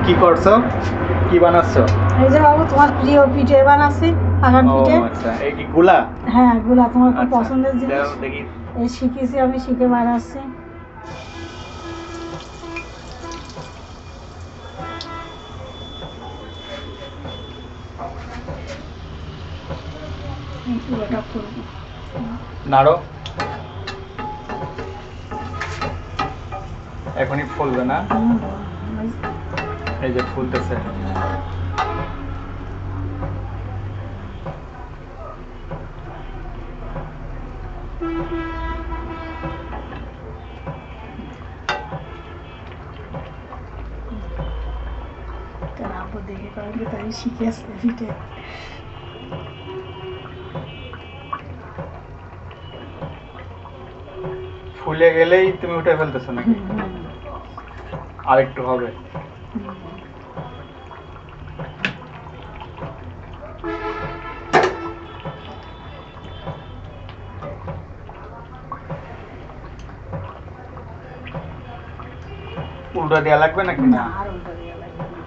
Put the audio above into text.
কি করছো? কি বানাচ্ছো? এই যে বাবু তোমার প্রিয় পিঠে বানাচ্ছি, পাকান ও পিঠে। আচ্ছা, এই কি গুলা? হ্যাঁ, গুলা তোমার খুব আচ্ছা, পছন্দের জিনিস। দাও দেখি। এই শিখেছি, আমি শিখে বানাচ্ছি। পুরোটা ফুলবো। নাড়ো। এখনই ফুলবে না? এই যে ফুলতেছে। দেখে কয়েকদিন তাই শিখে আসতে পিঠে। ফুলে গেলেই তুমি উঠে ফেলতেছো নাকি? আর একটু হবে। উল্টো দেওয়া লাগবে নাকি না? আর উল্টো দেওয়া লাগবে না।